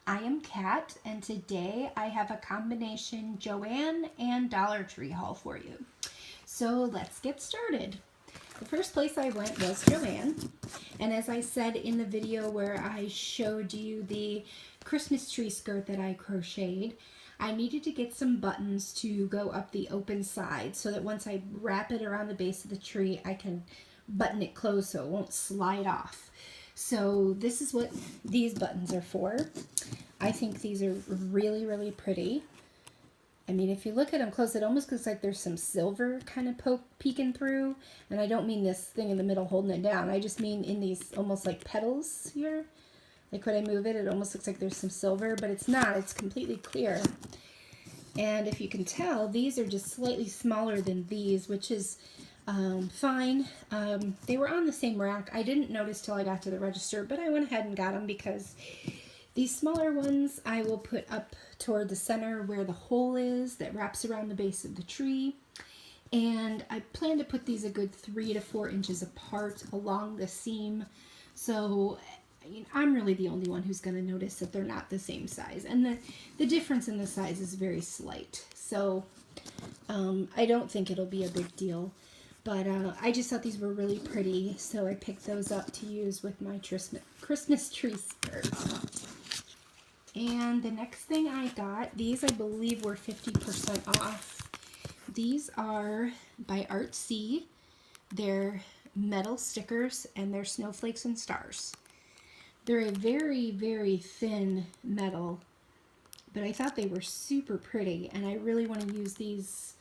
I am Kat, and today I have a combination Joann and Dollar Tree haul for you. So let's get started. The first place I went was Joann, and as I said in the video where I showed you the Christmas tree skirt that I crocheted, I needed to get some buttons to go up the open side so that once I wrap it around the base of the tree, I can button it closed so it won't slide off. So this is what these buttons are for. I think these are really, really pretty. I mean, if you look at them close, it almost looks like there's some silver kind of peeking through. And I don't mean this thing in the middle holding it down. I just mean in these almost like petals here. Like when I move it, it almost looks like there's some silver, but it's not. It's completely clear. And if you can tell, these are just slightly smaller than these, which is fine. They were on the same rack. I didn't notice till I got to the register, but I went ahead and got them because these smaller ones I will put up toward the center where the hole is that wraps around the base of the tree. And I plan to put these a good 3 to 4 inches apart along the seam. So I'm really the only one who's going to notice that they're not the same size. And the difference in the size is very slight. So I don't think it'll be a big deal. But I just thought these were really pretty, so I picked those up to use with my Christmas tree skirt. And the next thing I got, these I believe were 50% off. These are by Artsy. They're metal stickers and they're snowflakes and stars. They're a very, very thin metal, but I thought they were super pretty, and I really want to use these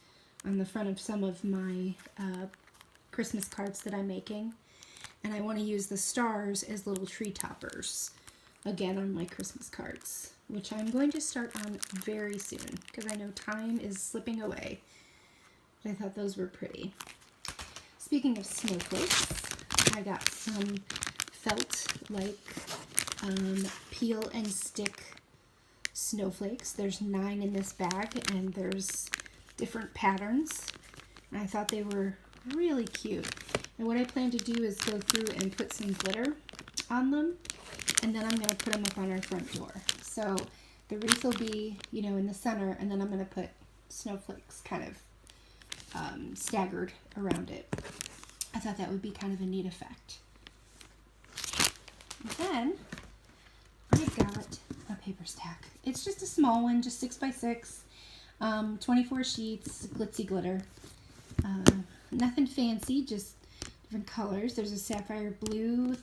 on the front of some of my Christmas cards that I'm making. And I want to use the stars as little tree toppers again on my Christmas cards, which I'm going to start on very soon because I know time is slipping away. But I thought those were pretty. Speaking of snowflakes, I got some felt like peel and stick snowflakes. There's 9 in this bag, and there's different patterns, and I thought they were really cute. And what I plan to do is go through and put some glitter on them, and then I'm going to put them up on our front door. So the wreath will be, in the center, and then I'm going to put snowflakes kind of staggered around it. I thought that would be kind of a neat effect. And then I got a paper stack. It's just a small one, just 6 by 6. 24 sheets, glitzy glitter. Nothing fancy, just different colors. There's a sapphire blue,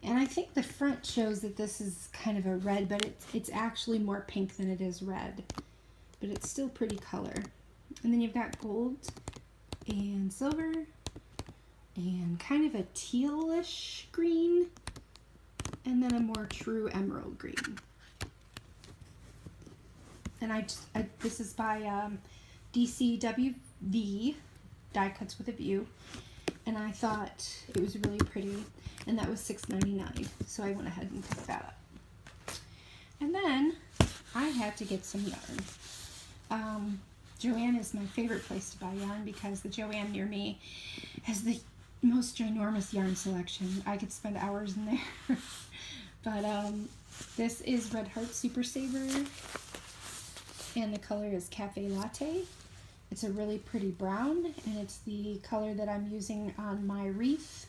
and I think the front shows that this is kind of a red, but it's actually more pink than it is red. But it's still pretty color. And then you've got gold and silver and kind of a tealish green, and then a more true emerald green. And this is by DCWV, Die Cuts with a View, and I thought it was really pretty, and that was $6.99, so I went ahead and picked that up. And then I had to get some yarn. Joann is my favorite place to buy yarn because the Joann near me has the most ginormous yarn selection. I could spend hours in there. But this is Red Heart Super Saver, and the color is Cafe Latte. It's a really pretty brown, and it's the color that I'm using on my wreath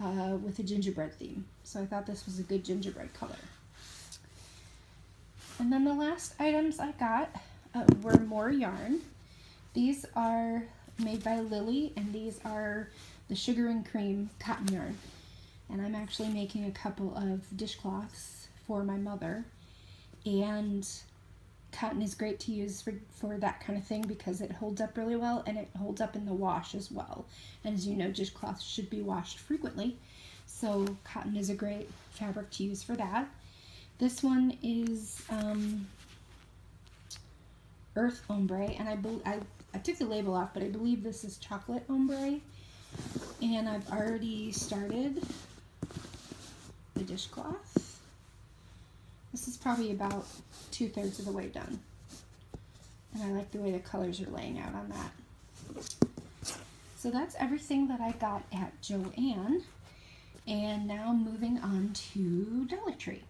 with a gingerbread theme. So I thought this was a good gingerbread color. And then the last items I got were more yarn. These are made by Lily, and these are the Sugar and Cream cotton yarn. And I'm actually making a couple of dishcloths for my mother. And cotton is great to use for that kind of thing because it holds up really well, and it holds up in the wash as well. And as you know, dishcloths should be washed frequently. So cotton is a great fabric to use for that. This one is Earth Ombre, and I took the label off, but I believe this is Chocolate Ombre. And I've already started the dishcloth. This is probably about 2/3 of the way done. And I like the way the colors are laying out on that. So that's everything that I got at Joann. And now moving on to Dollar Tree.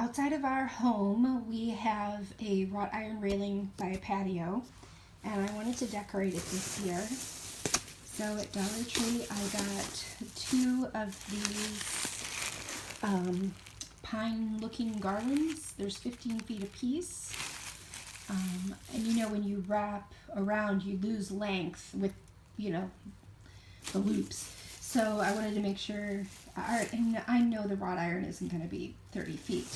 outside of our home, we have a wrought iron railing by a patio, and I wanted to decorate it this year. So at Dollar Tree, I got 2 of these pine-looking garlands. There's 15 feet apiece. And you know, when you wrap around, you lose length with, you know, the loops. So I wanted to make sure, and I know the wrought iron isn't going to be 30 feet,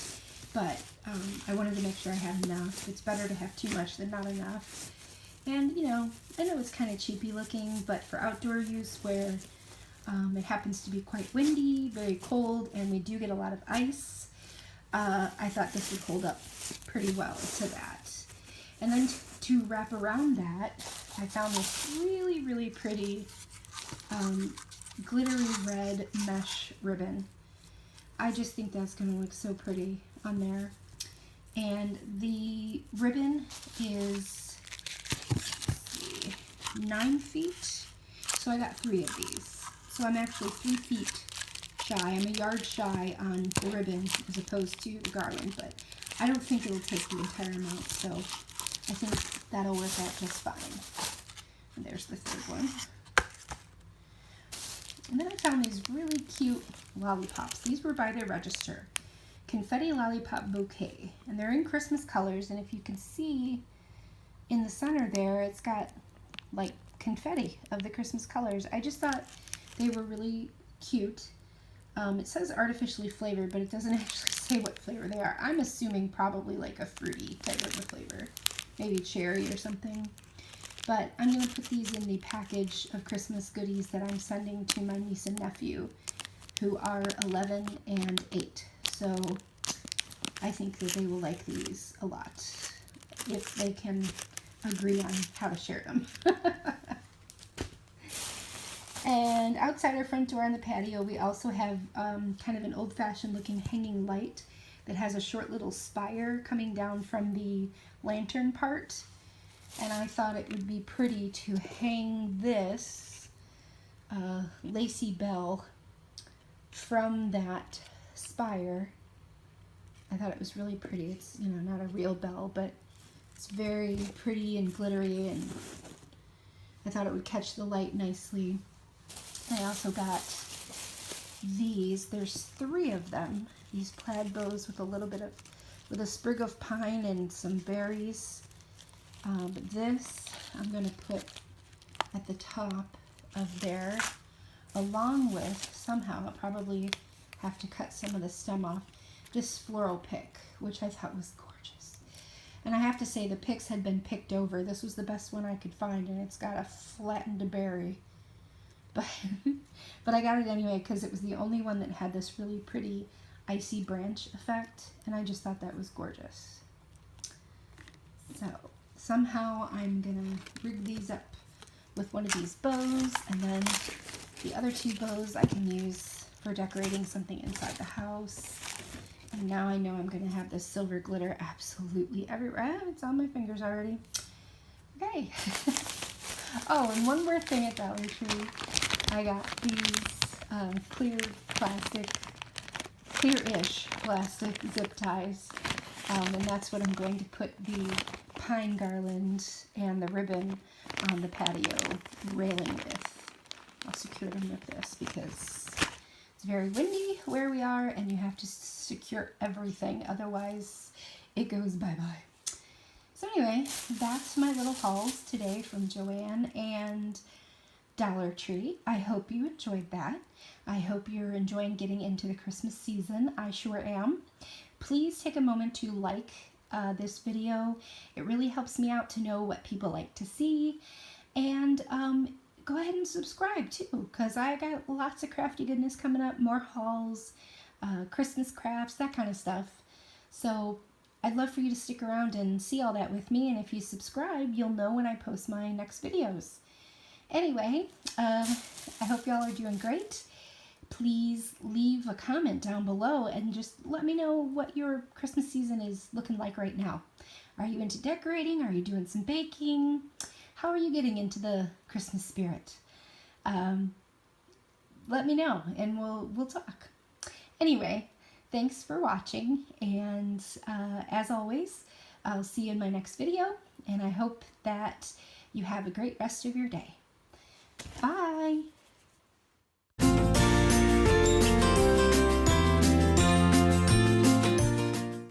but I wanted to make sure I had enough. It's better to have too much than not enough. And, you know, I know it's kind of cheapy looking, but for outdoor use where it happens to be quite windy, very cold, and we do get a lot of ice, I thought this would hold up pretty well to that. And then to wrap around that, I found this really, really pretty glittery red mesh ribbon. I just think that's going to look so pretty on there. And the ribbon is, let's see, 9 feet. So I got 3 of these. So I'm actually 3 feet shy. I'm a yard shy on the ribbon as opposed to the garland, but I don't think it'll take the entire amount, so I think that'll work out just fine. And there's the 3rd one. And then I found these really cute lollipops. These were by their register. Confetti Lollipop Bouquet. And they're in Christmas colors, and if you can see in the center there, it's got like confetti of the Christmas colors. I just thought they were really cute. It says artificially flavored, but it doesn't actually say what flavor they are. I'm assuming probably like a fruity type of a flavor. Maybe cherry or something. But I'm going to put these in the package of Christmas goodies that I'm sending to my niece and nephew, who are 11 and 8. So I think that they will like these a lot, if they can agree on how to share them. And outside our front door on the patio, we also have kind of an old-fashioned looking hanging light that has a short little spire coming down from the lantern part. And I thought it would be pretty to hang this lacy bell from that spire. I thought it was really pretty. It's, you know, not a real bell, but it's very pretty and glittery, and I thought it would catch the light nicely. I also got these. There's 3 of them. These plaid bows with a little bit of, with a sprig of pine and some berries. But this I'm going to put at the top of there, along with, somehow I'll probably have to cut some of the stem off, this floral pick, which I thought was gorgeous. And I have to say, the picks had been picked over. This was the best one I could find, and it's got a flattened berry. But I got it anyway because it was the only one that had this really pretty icy branch effect, and I just thought that was gorgeous. So somehow I'm gonna rig these up with one of these bows, and then the other 2 bows I can use for decorating something inside the house. And now I know I'm gonna have this silver glitter absolutely everywhere. It's on my fingers already. Okay. Oh, and one more thing at Dollar Tree. I got these clear-ish plastic zip ties, and that's what I'm going to put the pine garland and the ribbon on the patio railing with. I'll secure them with this because it's very windy where we are, and you have to secure everything, otherwise it goes bye-bye. So anyway, that's my little hauls today from Joann and Dollar Tree. I hope you enjoyed that. I hope you're enjoying getting into the Christmas season. I sure am. Please take a moment to like this video. It really helps me out to know what people like to see. And go ahead and subscribe too, because I got lots of crafty goodness coming up, more hauls, Christmas crafts, that kind of stuff. So I'd love for you to stick around and see all that with me, and if you subscribe, you'll know when I post my next videos. Anyway, I hope y'all are doing great. Please leave a comment down below and just let me know what your Christmas season is looking like right now. Are you into decorating? Are you doing some baking? How are you getting into the Christmas spirit? Let me know and we'll talk. Anyway, thanks for watching, and as always, I'll see you in my next video, and I hope that you have a great rest of your day. Bye!